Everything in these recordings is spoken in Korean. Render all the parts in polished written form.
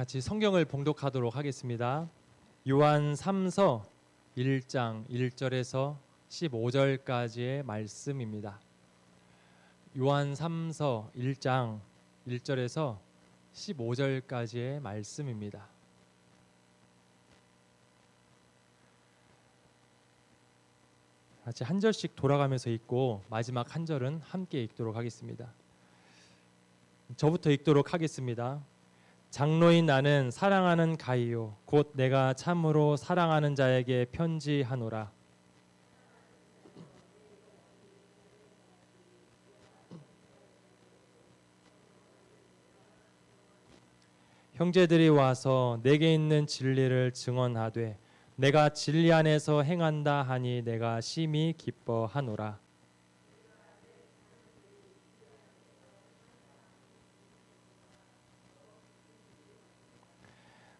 같이 성경을 봉독하도록 하겠습니다. 요한 3서 1장 1절에서 15절까지의 말씀입니다. 요한 3서 1장 1절에서 15절까지의 말씀입니다. 같이 한 절씩 돌아가면서 읽고 마지막 한 절은 함께 읽도록 하겠습니다. 저부터 읽도록 하겠습니다. 장로인 나는 사랑하는 가이요 곧 내가 참으로 사랑하는 자에게 편지하노라. 형제들이 와서 내게 있는 진리를 증언하되 내가 진리 안에서 행한다 하니 내가 심히 기뻐하노라.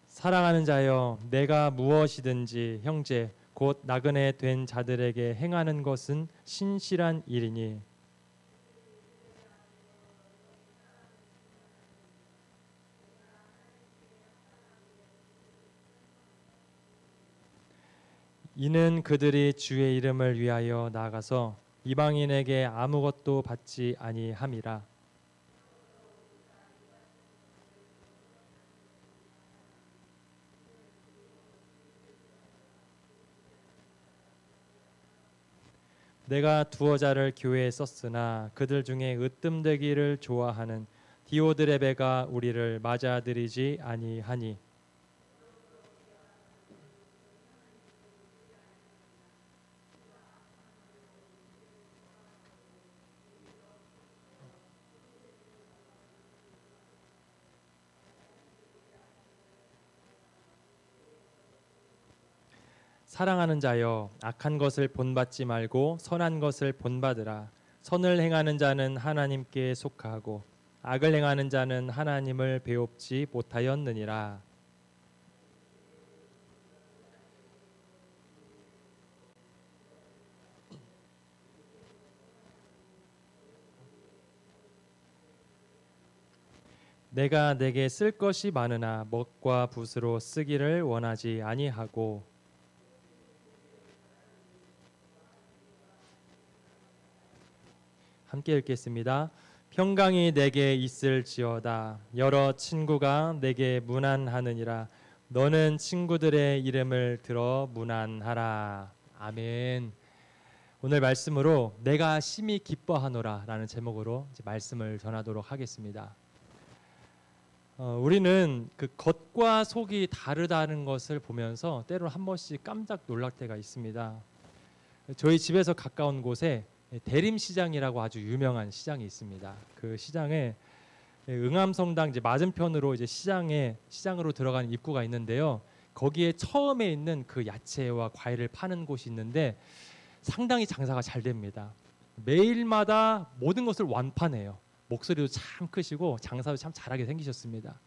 사랑하는 자여, 내가 무엇이든지 형제 곧 나그네 된 자들에게 행하는 것은 신실한 일이니 이는 그들이 주의 이름을 위하여 나아가서 이방인에게 아무것도 받지 아니함이라. 내가 두어 자를 교회에 썼으나 그들 중에 으뜸되기를 좋아하는 디오드레베가 우리를 맞아들이지 아니하니 사랑하는 자여, 악한 것을 본받지 말고 선한 것을 본받으라. 선을 행하는 자는 하나님께 속하고 악을 행하는 자는 하나님을 배웁지 못하였느니라. 내가 내게 쓸 것이 많으나 먹과 붓으로 쓰기를 원하지 아니하고 함께 읽겠습니다. 평강이 내게 있을지어다. 여러 친구가 내게 문안하느니라. 너는 친구들의 이름을 들어 문안하라. 아멘. 오늘 말씀으로 내가 심히 기뻐하노라 라는 제목으로 이제 말씀을 전하도록 하겠습니다. 우리는 그 겉과 속이 다르다는 것을 보면서 때로는 한 번씩 깜짝 놀랄 때가 있습니다. 저희 집에서 가까운 곳에 대림시장이라고 아주 유명한 시장이 있습니다. 그 시장에 응암성당 이제 맞은편으로 이제 시장으로 들어가는 입구가 있는데요. 거기에 처음에 있는 그 야채와 과일을 파는 곳이 있는데 상당히 장사가 잘 됩니다. 매일마다 모든 것을 완판해요. 목소리도 참 크시고 장사도 참 잘하게 생기셨습니다.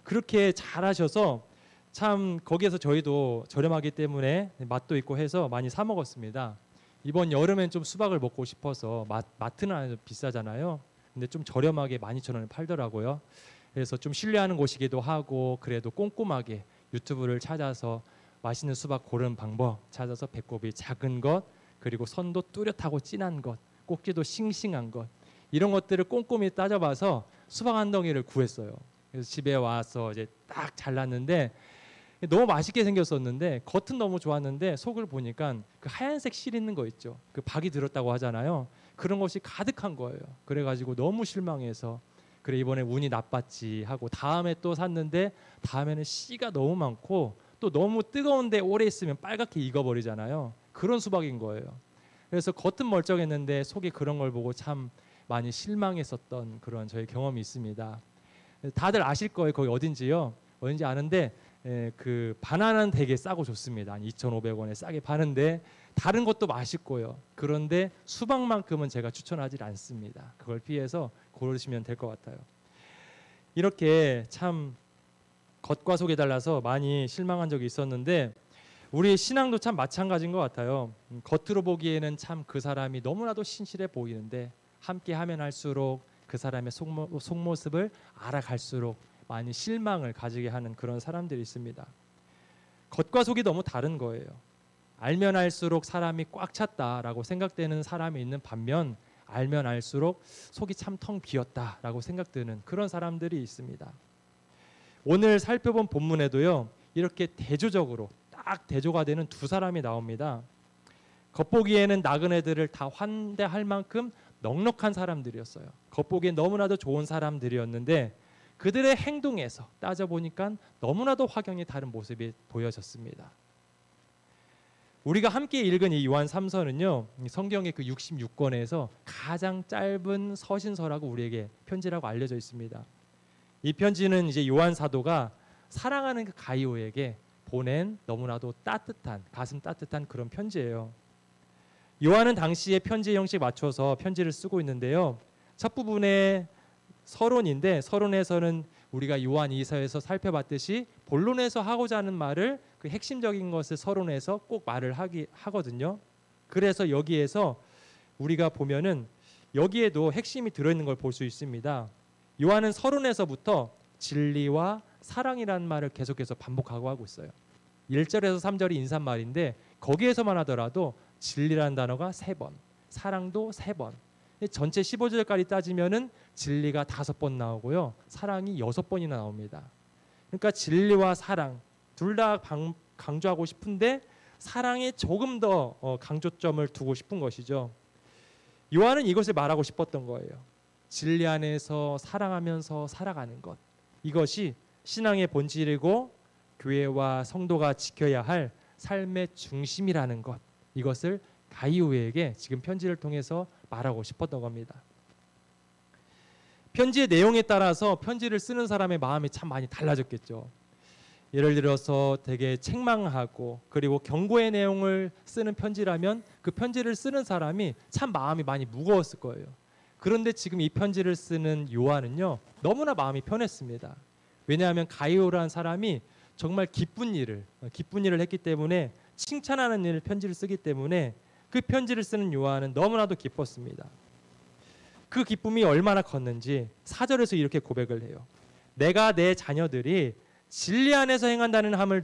그렇게 잘하셔서 참 거기에서 저희도 저렴하기 때문에 맛도 있고 해서 많이 사 먹었습니다. 이번 여름엔 좀 수박을 먹고 싶어서 마트는 아주 비싸잖아요. 근데 좀 저렴하게 12,000원에 팔더라고요. 그래서 좀 신뢰하는 곳이기도 하고 그래도 꼼꼼하게 유튜브를 찾아서 맛있는 수박 고르는 방법 찾아서 배꼽이 작은 것 그리고 선도 뚜렷하고 진한 것 꼭지도 싱싱한 것 이런 것들을 꼼꼼히 따져봐서 수박 한 덩이를 구했어요. 그래서 집에 와서 이제 딱 잘랐는데 너무 맛있게 생겼었는데 겉은 너무 좋았는데 속을 보니까 그 하얀색 실 있는 거 있죠. 그 박이 들었다고 하잖아요. 그런 것이 가득한 거예요. 그래가지고 너무 실망해서 그래 이번에 운이 나빴지 하고 다음에 또 샀는데 다음에는 씨가 너무 많고 또 너무 뜨거운데 오래 있으면 빨갛게 익어버리잖아요. 그런 수박인 거예요. 그래서 겉은 멀쩡했는데 속에 그런 걸 보고 참 많이 실망했었던 그런 저의 경험이 있습니다. 다들 아실 거예요. 거기 어딘지요. 어딘지 아는데 그 바나나는 되게 싸고 좋습니다. 한 2,500원에 싸게 파는데 다른 것도 맛있고요. 그런데 수박만큼은 제가 추천하지 않습니다. 그걸 피해서 고르시면 될 것 같아요. 이렇게 참 겉과 속이 달라서 많이 실망한 적이 있었는데 우리 신앙도 참 마찬가지인 것 같아요. 겉으로 보기에는 참 그 사람이 너무나도 신실해 보이는데 함께 하면 할수록 그 사람의 속모습을 알아갈수록 많이 실망을 가지게 하는 그런 사람들이 있습니다. 겉과 속이 너무 다른 거예요. 알면 알수록 사람이 꽉 찼다라고 생각되는 사람이 있는 반면 알면 알수록 속이 참 텅 비었다라고 생각되는 그런 사람들이 있습니다. 오늘 살펴본 본문에도요, 이렇게 대조적으로 딱 대조가 되는 두 사람이 나옵니다. 겉보기에는 나그네들을 다 환대할 만큼 넉넉한 사람들이었어요. 겉보기엔 너무나도 좋은 사람들이었는데 그들의 행동에서 따져보니까 너무나도 확연히 다른 모습이 보여졌습니다. 우리가 함께 읽은 이 요한 3서는요, 성경의 그 66권에서 가장 짧은 서신서라고 우리에게 편지라고 알려져 있습니다. 이 편지는 이제 요한 사도가 사랑하는 그 가이오에게 보낸 너무나도 따뜻한, 가슴 따뜻한 그런 편지예요. 요한은 당시에 편지 형식 맞춰서 편지를 쓰고 있는데요. 첫 부분에 서론인데 서론에서는 우리가 요한 2서에서 살펴봤듯이 본론에서 하고자 하는 말을 그 핵심적인 것을 서론에서 꼭 말을 하거든요. 그래서 여기에서 우리가 보면은 여기에도 핵심이 들어있는 걸 볼 수 있습니다. 요한은 서론에서부터 진리와 사랑이라는 말을 계속해서 반복하고 하고 있어요. 1절에서 3절이 인사말인데 거기에서만 하더라도 진리라는 단어가 3번, 사랑도 3번. 전체 15절까지 따지면은 진리가 5번 나오고요, 사랑이 6번이나 나옵니다. 그러니까 진리와 사랑 둘 다 강조하고 싶은데 사랑에 조금 더 강조점을 두고 싶은 것이죠. 요한은 이것을 말하고 싶었던 거예요. 진리 안에서 사랑하면서 살아가는 것, 이것이 신앙의 본질이고 교회와 성도가 지켜야 할 삶의 중심이라는 것, 이것을 가이오에게 지금 편지를 통해서 말하고 싶었던 겁니다. 편지의 내용에 따라서 편지를 쓰는 사람의 마음이 참 많이 달라졌겠죠. 예를 들어서 되게 책망하고 그리고 경고의 내용을 쓰는 편지라면 그 편지를 쓰는 사람이 참 마음이 많이 무거웠을 거예요. 그런데 지금 이 편지를 쓰는 요한은요, 너무나 마음이 편했습니다. 왜냐하면 가이오라는 사람이 정말 기쁜 일을 했기 때문에, 칭찬하는 일을 편지를 쓰기 때문에 그 편지를 쓰는 요한은 너무나도 기뻤습니다. 그 기쁨이 얼마나 컸는지 4절에서 이렇게 고백을 해요. 내가 내 자녀들이 진리 안에서 행한다는 함을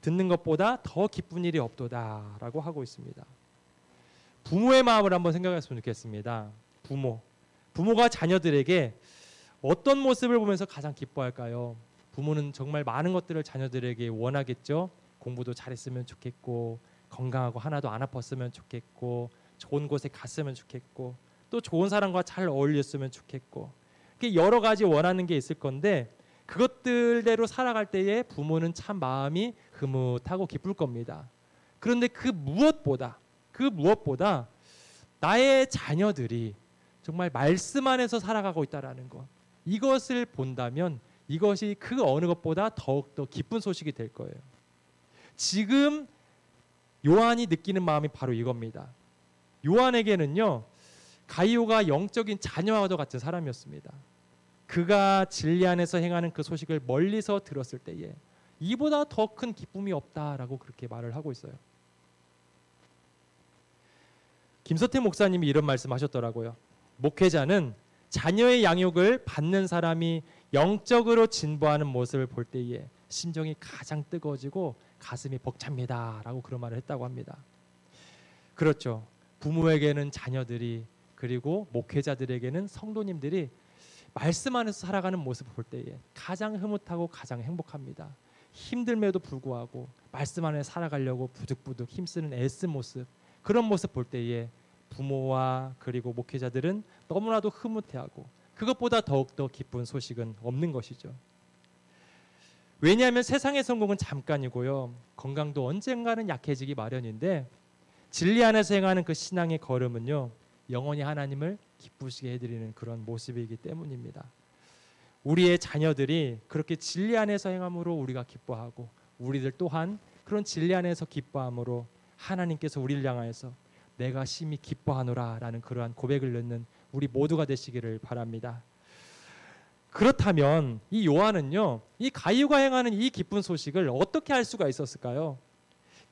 듣는 것보다 더 기쁜 일이 없도다 라고 하고 있습니다. 부모의 마음을 한번 생각했으면 좋겠습니다. 부모가 자녀들에게 어떤 모습을 보면서 가장 기뻐할까요? 부모는 정말 많은 것들을 자녀들에게 원하겠죠. 공부도 잘했으면 좋겠고, 건강하고 하나도 안 아팠으면 좋겠고, 좋은 곳에 갔으면 좋겠고, 또 좋은 사람과 잘 어울렸으면 좋겠고, 여러 가지 원하는 게 있을 건데 그것들대로 살아갈 때에 부모는 참 마음이 흐뭇하고 기쁠 겁니다. 그런데 그 무엇보다 나의 자녀들이 정말 말씀 안에서 살아가고 있다라는 것, 이것을 본다면 이것이 그 어느 것보다 더욱더 기쁜 소식이 될 거예요. 지금 요한이 느끼는 마음이 바로 이겁니다. 요한에게는요, 가이오가 영적인 자녀와도 같은 사람이었습니다. 그가 진리 안에서 행하는 그 소식을 멀리서 들었을 때에 이보다 더 큰 기쁨이 없다라고 그렇게 말을 하고 있어요. 김서태 목사님이 이런 말씀하셨더라고요. 목회자는 자녀의 양육을 받는 사람이 영적으로 진보하는 모습을 볼 때에 심정이 가장 뜨거워지고 가슴이 벅찹니다라고 그런 말을 했다고 합니다. 그렇죠. 부모에게는 자녀들이, 그리고 목회자들에게는 성도님들이 말씀 안에서 살아가는 모습을 볼 때에 가장 흐뭇하고 가장 행복합니다. 힘듦에도 불구하고 말씀 안에 살아가려고 부득부득 힘쓰는 애쓴 모습, 그런 모습 볼 때에 부모와 그리고 목회자들은 너무나도 흐뭇해하고 그것보다 더욱더 기쁜 소식은 없는 것이죠. 왜냐하면 세상의 성공은 잠깐이고요, 건강도 언젠가는 약해지기 마련인데 진리 안에서 행하는 그 신앙의 걸음은요, 영원히 하나님을 기쁘시게 해드리는 그런 모습이기 때문입니다. 우리의 자녀들이 그렇게 진리 안에서 행함으로 우리가 기뻐하고 우리들 또한 그런 진리 안에서 기뻐함으로 하나님께서 우리를 향하여서 내가 심히 기뻐하노라 라는 그러한 고백을 넣는 우리 모두가 되시기를 바랍니다. 그렇다면 이 요한은요, 이 가이오가 행하는 이 기쁜 소식을 어떻게 할 수가 있었을까요?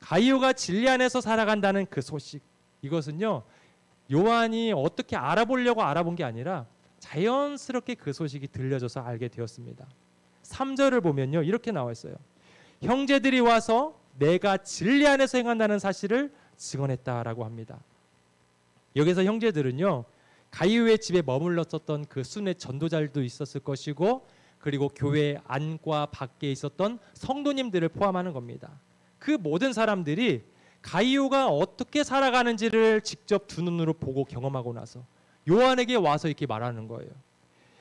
가이오가 진리 안에서 살아간다는 그 소식, 이것은요, 요한이 어떻게 알아보려고 알아본 게 아니라 자연스럽게 그 소식이 들려져서 알게 되었습니다. 3절을 보면요, 이렇게 나와 있어요. 형제들이 와서 내가 진리 안에서 행한다는 사실을 증언했다라고 합니다. 여기서 형제들은요, 가이오의 집에 머물렀었던 그 순회 전도자들도 있었을 것이고, 그리고 교회 안과 밖에 있었던 성도님들을 포함하는 겁니다. 그 모든 사람들이 가이오가 어떻게 살아가는지를 직접 두 눈으로 보고 경험하고 나서 요한에게 와서 이렇게 말하는 거예요.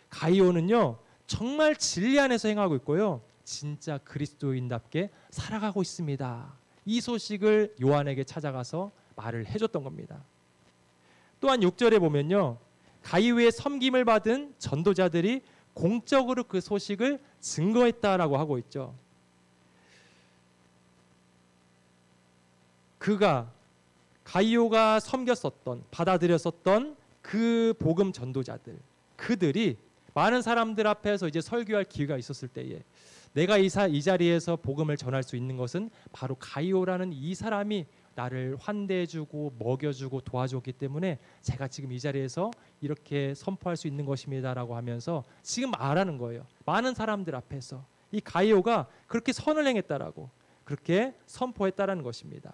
가이오는요, 정말 진리 안에서 행하고 있고요, 진짜 그리스도인답게 살아가고 있습니다. 이 소식을 요한에게 찾아가서 말을 해줬던 겁니다. 또한 6절에 보면요, 가이오의 섬김을 받은 전도자들이 공적으로 그 소식을 증거했다라고 하고 있죠. 그가 가이오가 섬겼었던, 받아들였었던 그 복음 전도자들, 그들이 많은 사람들 앞에서 이제 설교할 기회가 있었을 때에 내가 이 자리에서 복음을 전할 수 있는 것은 바로 가이오라는 이 사람이 나를 환대해주고 먹여주고 도와줬기 때문에 제가 지금 이 자리에서 이렇게 선포할 수 있는 것입니다라고 하면서 지금 말하는 거예요. 많은 사람들 앞에서 이 가이오가 그렇게 선을 행했다라고, 그렇게 선포했다라는 것입니다.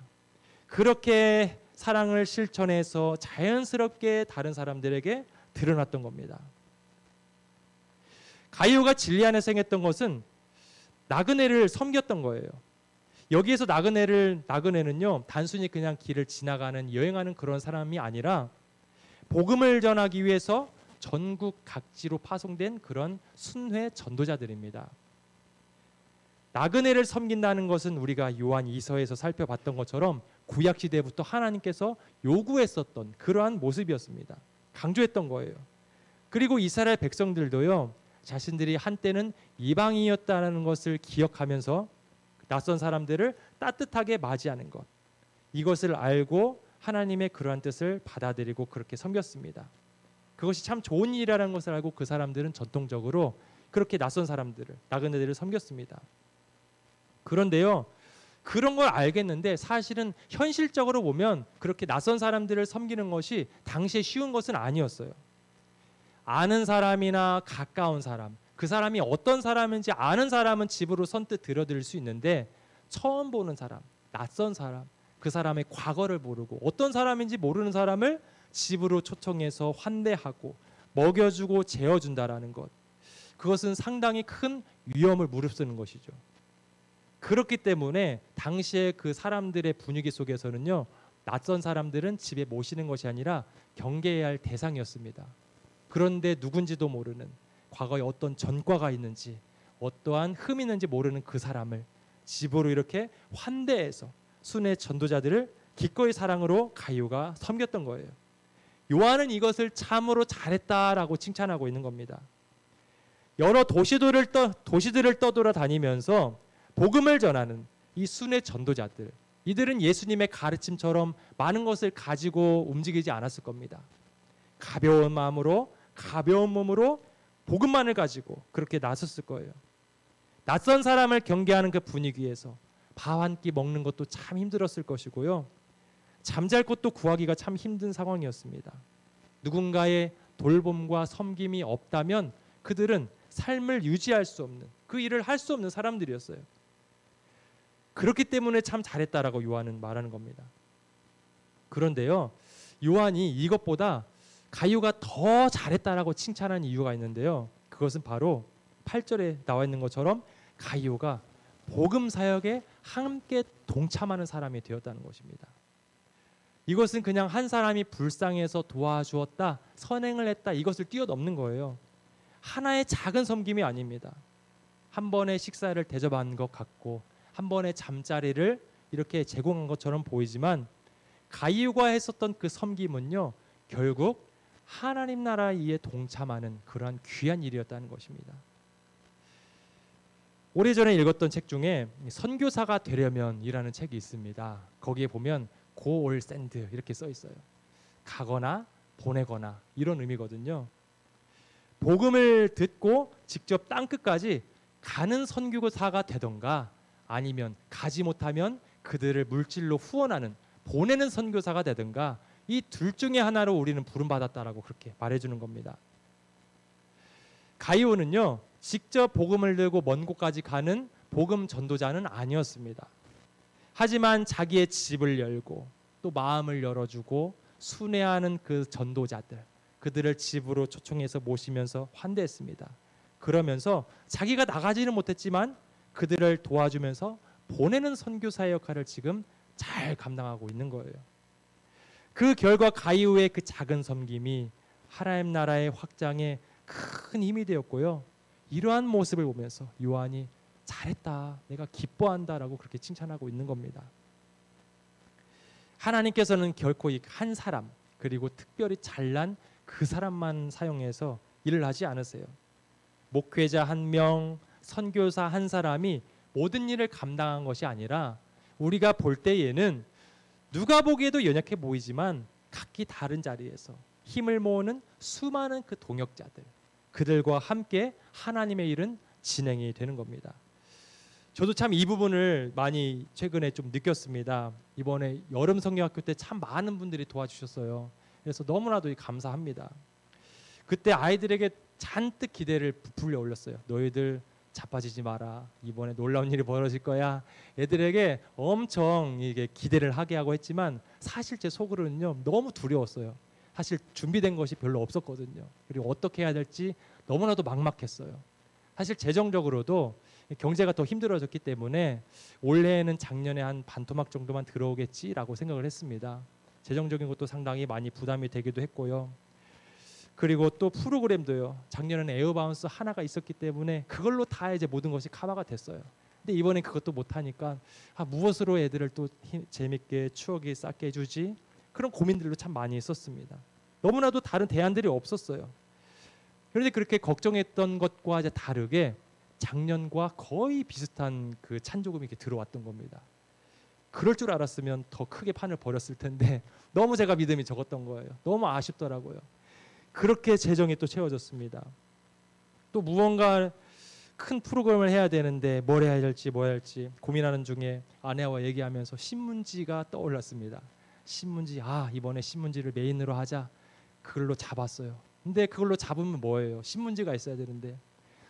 그렇게 사랑을 실천해서 자연스럽게 다른 사람들에게 드러났던 겁니다. 가이오가 진리 안에서 행했던 것은 나그네를 섬겼던 거예요. 여기에서 나그네는요, 단순히 그냥 길을 지나가는, 여행하는 그런 사람이 아니라 복음을 전하기 위해서 전국 각지로 파송된 그런 순회 전도자들입니다. 나그네를 섬긴다는 것은 우리가 요한 2서에서 살펴봤던 것처럼 구약 시대부터 하나님께서 요구했었던 그러한 모습이었습니다. 강조했던 거예요. 그리고 이스라엘 백성들도요, 자신들이 한때는 이방인이었다는 것을 기억하면서 낯선 사람들을 따뜻하게 맞이하는 것, 이것을 알고 하나님의 그러한 뜻을 받아들이고 그렇게 섬겼습니다. 그것이 참 좋은 일이라는 것을 알고 그 사람들은 전통적으로 그렇게 낯선 사람들을, 나그네들을 섬겼습니다. 그런데요, 그런 걸 알겠는데 사실은 현실적으로 보면 그렇게 낯선 사람들을 섬기는 것이 당시에 쉬운 것은 아니었어요. 아는 사람이나 가까운 사람, 그 사람이 어떤 사람인지 아는 사람은 집으로 선뜻 들여드릴 수 있는데, 처음 보는 사람, 낯선 사람, 그 사람의 과거를 모르고 어떤 사람인지 모르는 사람을 집으로 초청해서 환대하고 먹여주고 재워준다라는 것, 그것은 상당히 큰 위험을 무릅쓰는 것이죠. 그렇기 때문에 당시에 그 사람들의 분위기 속에서는요, 낯선 사람들은 집에 모시는 것이 아니라 경계해야 할 대상이었습니다. 그런데 누군지도 모르는, 과거에 어떤 전과가 있는지 어떠한 흠이 있는지 모르는 그 사람을 집으로 이렇게 환대해서 순회 전도자들을 기꺼이 사랑으로 가이오가 섬겼던 거예요. 요한은 이것을 참으로 잘했다라고 칭찬하고 있는 겁니다. 여러 도시들을 떠돌아다니면서 복음을 전하는 이 순회 전도자들, 이들은 예수님의 가르침처럼 많은 것을 가지고 움직이지 않았을 겁니다. 가벼운 마음으로, 가벼운 몸으로 복음만을 가지고 그렇게 나섰을 거예요. 낯선 사람을 경계하는 그 분위기에서 밥 한 끼 먹는 것도 참 힘들었을 것이고요, 잠잘 곳도 구하기가 참 힘든 상황이었습니다. 누군가의 돌봄과 섬김이 없다면 그들은 삶을 유지할 수 없는, 그 일을 할 수 없는 사람들이었어요. 그렇기 때문에 참 잘했다라고 요한은 말하는 겁니다. 그런데요, 요한이 이것보다 가이오가 더 잘했다라고 칭찬한 이유가 있는데요, 그것은 바로 8절에 나와 있는 것처럼 가이오가 복음 사역에 함께 동참하는 사람이 되었다는 것입니다. 이것은 그냥 한 사람이 불쌍해서 도와주었다, 선행을 했다, 이것을 뛰어넘는 거예요. 하나의 작은 섬김이 아닙니다. 한 번의 식사를 대접한 것 같고 한 번의 잠자리를 이렇게 제공한 것처럼 보이지만, 가이오가 했었던 그 섬김은요, 결국 하나님 나라 일에 동참하는 그러한 귀한 일이었다는 것입니다. 오래전에 읽었던 책 중에 선교사가 되려면 이라는 책이 있습니다. 거기에 보면 Go or send 이렇게 써 있어요. 가거나 보내거나 이런 의미거든요. 복음을 듣고 직접 땅끝까지 가는 선교사가 되던가, 아니면 가지 못하면 그들을 물질로 후원하는, 보내는 선교사가 되든가, 이 둘 중에 하나로 우리는 부름받았다라고 그렇게 말해주는 겁니다. 가이오는요, 직접 복음을 들고 먼 곳까지 가는 복음 전도자는 아니었습니다. 하지만 자기의 집을 열고 또 마음을 열어주고 순회하는 그 전도자들, 그들을 집으로 초청해서 모시면서 환대했습니다. 그러면서 자기가 나가지는 못했지만 그들을 도와주면서 보내는 선교사의 역할을 지금 잘 감당하고 있는 거예요. 그 결과 가이오의 그 작은 섬김이 하나님 나라의 확장에 큰 힘이 되었고요. 이러한 모습을 보면서 요한이 잘했다, 내가 기뻐한다라고 그렇게 칭찬하고 있는 겁니다. 하나님께서는 결코 이 한 사람, 그리고 특별히 잘난 그 사람만 사용해서 일을 하지 않으세요. 목회자 한 명, 선교사 한 사람이 모든 일을 감당한 것이 아니라 우리가 볼 때에는 누가 보기에도 연약해 보이지만 각기 다른 자리에서 힘을 모으는 수많은 그 동역자들, 그들과 함께 하나님의 일은 진행이 되는 겁니다. 저도 참 이 부분을 많이 최근에 좀 느꼈습니다. 이번에 여름 성경학교 때 참 많은 분들이 도와주셨어요. 그래서 너무나도 감사합니다. 그때 아이들에게 잔뜩 기대를 부풀려 올렸어요. 너희들 자빠지지 마라. 이번에 놀라운 일이 벌어질 거야. 애들에게 엄청 이게 기대를 하게 하고 했지만 사실 제 속으로는요, 너무 두려웠어요. 사실 준비된 것이 별로 없었거든요. 그리고 어떻게 해야 될지 너무나도 막막했어요. 사실 재정적으로도 경제가 더 힘들어졌기 때문에 올해에는 작년에 한 반토막 정도만 들어오겠지라고 생각을 했습니다. 재정적인 것도 상당히 많이 부담이 되기도 했고요. 그리고 또 프로그램도요. 작년에는 에어바운스 하나가 있었기 때문에 그걸로 다 이제 모든 것이 커버가 됐어요. 근데 이번엔 그것도 못 하니까 무엇으로 애들을 또 재밌게 추억이 쌓게 해주지? 그런 고민들도 참 많이 있었습니다. 너무나도 다른 대안들이 없었어요. 그런데 그렇게 걱정했던 것과 이제 다르게 작년과 거의 비슷한 그 찬조금이 이렇게 들어왔던 겁니다. 그럴 줄 알았으면 더 크게 판을 벌였을 텐데 너무 제가 믿음이 적었던 거예요. 너무 아쉽더라고요. 그렇게 재정이 또 채워졌습니다. 또 무언가 큰 프로그램을 해야 되는데 뭘 해야 할지 뭐 해야 할지 고민하는 중에 아내와 얘기하면서 신문지가 떠올랐습니다. 신문지, 이번에 신문지를 메인으로 하자. 그걸로 잡았어요. 근데 그걸로 잡으면 뭐예요? 신문지가 있어야 되는데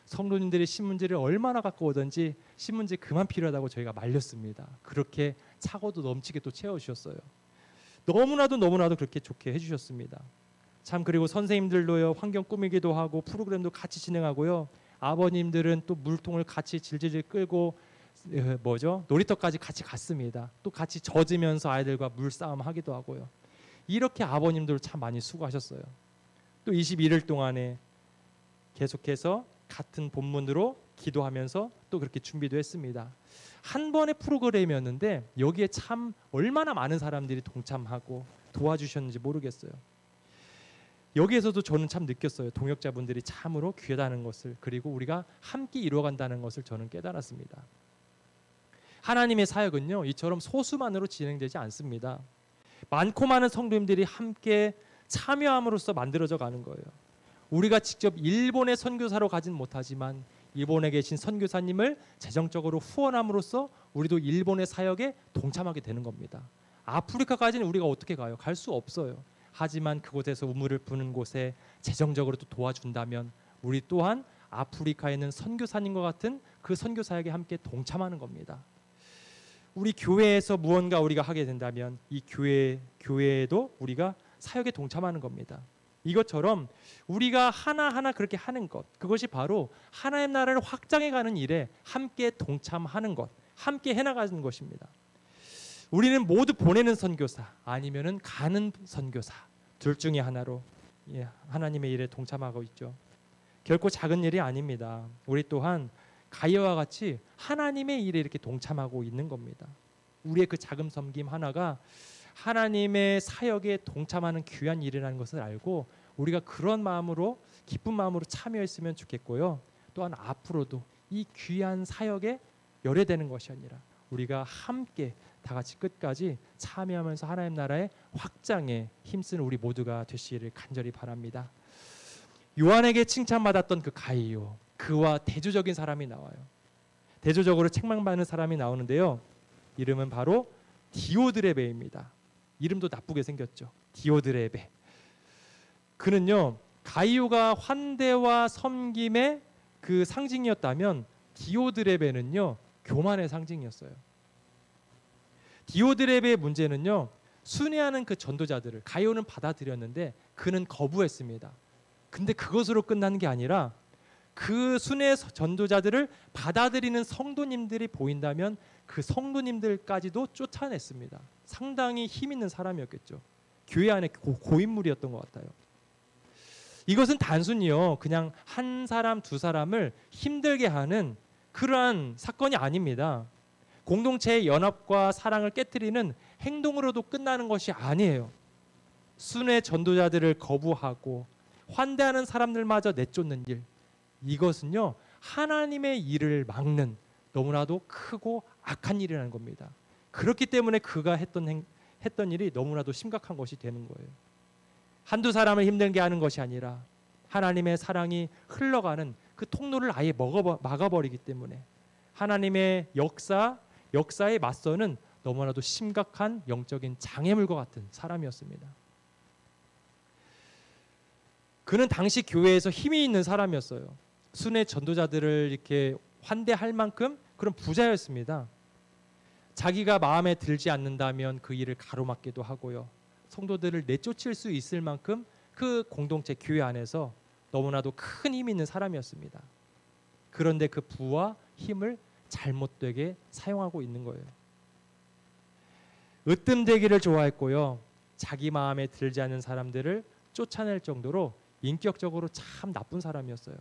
성도님들이 신문지를 얼마나 갖고 오든지 신문지 그만 필요하다고 저희가 말렸습니다. 그렇게 차고도 넘치게 또 채워주셨어요. 너무나도 그렇게 좋게 해주셨습니다. 참, 그리고 선생님들도요, 환경 꾸미기도 하고 프로그램도 같이 진행하고요. 아버님들은 또 물통을 같이 질질 끌고 놀이터까지 같이 갔습니다. 또 같이 젖으면서 아이들과 물싸움 하기도 하고요. 이렇게 아버님들 참 많이 수고하셨어요. 또 21일 동안에 계속해서 같은 본문으로 기도하면서 또 그렇게 준비도 했습니다. 한 번의 프로그램이었는데 여기에 참 얼마나 많은 사람들이 동참하고 도와주셨는지 모르겠어요. 여기에서도 저는 참 느꼈어요. 동역자분들이 참으로 귀하다는 것을, 그리고 우리가 함께 이루어간다는 것을 저는 깨달았습니다. 하나님의 사역은요, 이처럼 소수만으로 진행되지 않습니다. 많고 많은 성도님들이 함께 참여함으로써 만들어져 가는 거예요. 우리가 직접 일본의 선교사로 가진 못하지만 일본에 계신 선교사님을 재정적으로 후원함으로써 우리도 일본의 사역에 동참하게 되는 겁니다. 아프리카까지는 우리가 어떻게 가요? 갈 수 없어요. 하지만 그곳에서 우물을 부는 곳에 재정적으로 또 도와준다면 우리 또한 아프리카에 있는 선교사님과 같은 그 선교 사역에 함께 동참하는 겁니다. 우리 교회에서 무언가 우리가 하게 된다면 이 교회에도 우리가 사역에 동참하는 겁니다. 이것처럼 우리가 하나하나 그렇게 하는 것, 그것이 바로 하나님 나라를 확장해가는 일에 함께 동참하는 것, 함께 해나가는 것입니다. 우리는 모두 보내는 선교사 아니면은 가는 선교사, 둘 중에 하나로 하나님의 일에 동참하고 있죠. 결코 작은 일이 아닙니다. 우리 또한 가이와 같이 하나님의 일에 이렇게 동참하고 있는 겁니다. 우리의 그 작은 섬김 하나가 하나님의 사역에 동참하는 귀한 일이라는 것을 알고 우리가 그런 마음으로, 기쁜 마음으로 참여했으면 좋겠고요. 또한 앞으로도 이 귀한 사역에 열애되는 것이 아니라 우리가 함께 다 같이 끝까지 참여하면서 하나님 나라의 확장에 힘쓰는 우리 모두가 되시기를 간절히 바랍니다. 요한에게 칭찬받았던 그 가이오, 그와 대조적인 사람이 나와요. 대조적으로 책망받는 사람이 나오는데요. 이름은 바로 디오드레베입니다. 이름도 나쁘게 생겼죠. 디오드레베. 그는요, 가이오가 환대와 섬김에 그 상징이었다면 디오드레베는요 교만의 상징이었어요. 디오드레베의 문제는요 순회하는 그 전도자들을 가이오는 받아들였는데 그는 거부했습니다. 근데 그것으로 끝나는 게 아니라 그 순회 전도자들을 받아들이는 성도님들이 보인다면 그 성도님들까지도 쫓아냈습니다. 상당히 힘 있는 사람이었겠죠. 교회 안에 고인물이었던 것 같아요. 이것은 단순히요 그냥 한 사람 두 사람을 힘들게 하는 그러한 사건이 아닙니다. 공동체의 연합과 사랑을 깨트리는 행동으로도 끝나는 것이 아니에요. 순회 전도자들을 거부하고 환대하는 사람들마저 내쫓는 일, 이것은요 하나님의 일을 막는 너무나도 크고 악한 일이라는 겁니다. 그렇기 때문에 그가 했던 일이 너무나도 심각한 것이 되는 거예요. 한두 사람을 힘들게 하는 것이 아니라 하나님의 사랑이 흘러가는 그 통로를 아예 막아버리기 때문에 하나님의 역사에 맞서는 너무나도 심각한 영적인 장애물과 같은 사람이었습니다. 그는 당시 교회에서 힘이 있는 사람이었어요. 순회 전도자들을 이렇게 환대할 만큼 그런 부자였습니다. 자기가 마음에 들지 않는다면 그 일을 가로막기도 하고요. 성도들을 내쫓을 수 있을 만큼 그 공동체 교회 안에서 너무나도 큰 힘이 있는 사람이었습니다. 그런데 그 부와 힘을 잘못되게 사용하고 있는 거예요. 으뜸되기를 좋아했고요. 자기 마음에 들지 않는 사람들을 쫓아낼 정도로 인격적으로 참 나쁜 사람이었어요.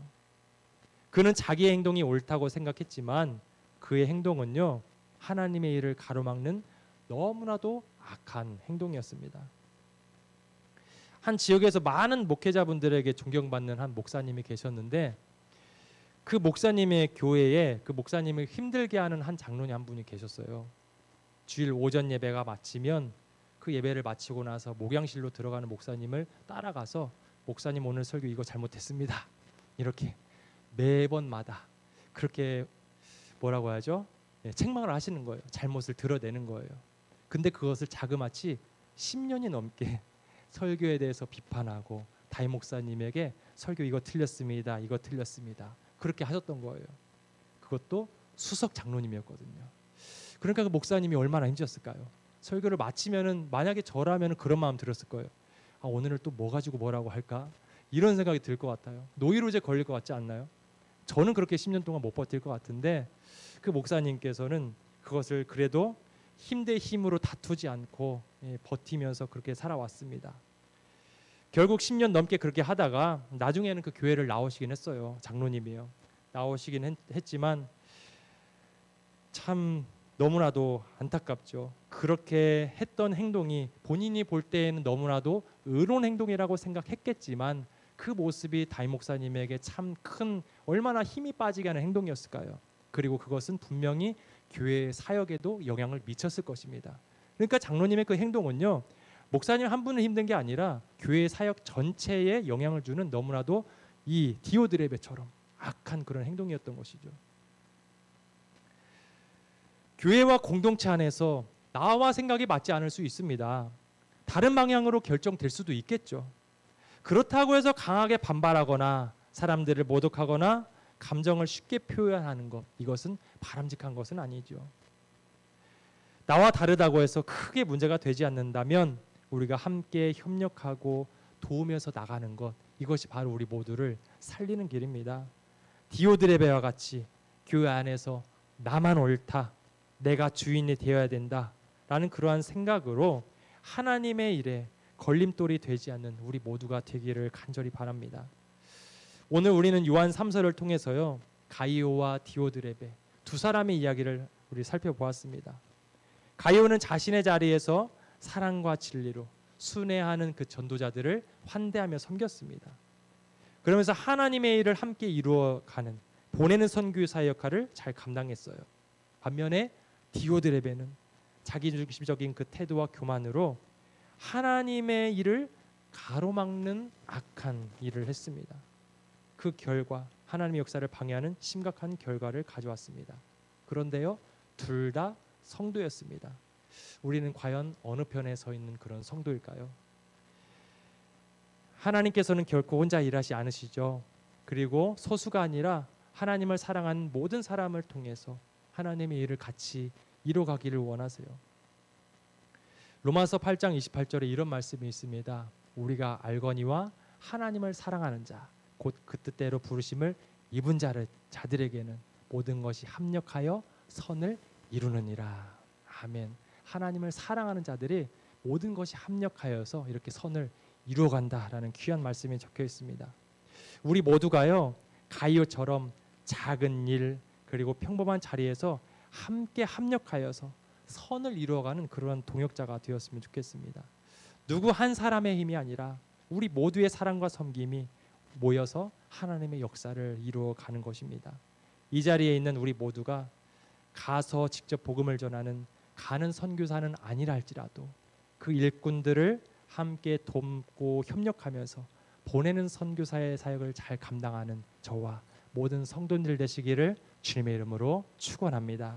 그는 자기의 행동이 옳다고 생각했지만 그의 행동은요 하나님의 일을 가로막는 너무나도 악한 행동이었습니다. 한 지역에서 많은 목회자분들에게 존경받는 한 목사님이 계셨는데 그 목사님의 교회에 그 목사님을 힘들게 하는 한 장로님 한 분이 계셨어요. 주일 오전 예배가 마치면 그 예배를 마치고 나서 목양실로 들어가는 목사님을 따라가서 목사님 오늘 설교 이거 잘못했습니다. 이렇게 매번마다 그렇게 뭐라고 하죠? 책망을 하시는 거예요. 잘못을 드러내는 거예요. 근데 그것을 자그마치 10년이 넘게 설교에 대해서 비판하고 담임 목사님에게 설교 이거 틀렸습니다. 이거 틀렸습니다. 그렇게 하셨던 거예요. 그것도 수석 장로님이었거든요. 그러니까 그 목사님이 얼마나 힘드셨을까요? 설교를 마치면은 만약에 저라면 그런 마음 들었을 거예요. 아, 오늘은 또 뭐 가지고 뭐라고 할까? 이런 생각이 들 것 같아요. 노이로제 걸릴 것 같지 않나요? 저는 그렇게 10년 동안 못 버틸 것 같은데 그 목사님께서는 그것을 그래도 힘 대 힘으로 다투지 않고 버티면서 그렇게 살아왔습니다. 결국 10년 넘게 그렇게 하다가 나중에는 그 교회를 나오시긴 했어요. 장로님이요. 나오시긴 했지만 참 너무나도 안타깝죠. 그렇게 했던 행동이 본인이 볼 때에는 너무나도 의로운 행동이라고 생각했겠지만 그 모습이 담임 목사님에게 참 큰 얼마나 힘이 빠지게 하는 행동이었을까요? 그리고 그것은 분명히 교회 사역에도 영향을 미쳤을 것입니다. 그러니까 장로님의 그 행동은요. 목사님 한 분을 힘든 게 아니라 교회 사역 전체에 영향을 주는 너무나도 이 디오드레베처럼 악한 그런 행동이었던 것이죠. 교회와 공동체 안에서 나와 생각이 맞지 않을 수 있습니다. 다른 방향으로 결정될 수도 있겠죠. 그렇다고 해서 강하게 반발하거나 사람들을 모독하거나 감정을 쉽게 표현하는 것, 이것은 바람직한 것은 아니죠. 나와 다르다고 해서 크게 문제가 되지 않는다면 우리가 함께 협력하고 도우면서 나가는 것, 이것이 바로 우리 모두를 살리는 길입니다. 디오드레베와 같이 교회 안에서 나만 옳다, 내가 주인이 되어야 된다라는 그러한 생각으로 하나님의 일에 걸림돌이 되지 않는 우리 모두가 되기를 간절히 바랍니다. 오늘 우리는 요한 3서를 통해서요 가이오와 디오드레베 두 사람의 이야기를 우리 살펴보았습니다. 가이오는 자신의 자리에서 사랑과 진리로 순회하는 그 전도자들을 환대하며 섬겼습니다. 그러면서 하나님의 일을 함께 이루어가는 보내는 선교사의 역할을 잘 감당했어요. 반면에 디오드레베는 자기중심적인 그 태도와 교만으로 하나님의 일을 가로막는 악한 일을 했습니다. 그 결과 하나님의 역사를 방해하는 심각한 결과를 가져왔습니다. 그런데요, 둘 다 성도였습니다. 우리는 과연 어느 편에 서 있는 그런 성도일까요? 하나님께서는 결코 혼자 일하지 않으시죠. 그리고 소수가 아니라 하나님을 사랑하는 모든 사람을 통해서 하나님의 일을 같이 이뤄가기를 원하세요. 로마서 8장 28절에 이런 말씀이 있습니다. 우리가 알거니와 하나님을 사랑하는 자, 곧 그 뜻대로 부르심을 입은 자들에게는 모든 것이 합력하여 선을 이루느니라. 아멘. 하나님을 사랑하는 자들이 모든 것이 합력하여서 이렇게 선을 이루어간다라는 귀한 말씀이 적혀 있습니다. 우리 모두가요, 가이오처럼 작은 일 그리고 평범한 자리에서 함께 합력하여서 선을 이루어가는 그런 동역자가 되었으면 좋겠습니다. 누구 한 사람의 힘이 아니라 우리 모두의 사랑과 섬김이 모여서 하나님의 역사를 이루어가는 것입니다. 이 자리에 있는 우리 모두가 가서 직접 복음을 전하는 가는 선교사는 아니라 할지라도 그 일꾼들을 함께 돕고 협력하면서 보내는 선교사의 사역을 잘 감당하는 저와 모든 성도님들 되시기를 주님의 이름으로 축원합니다.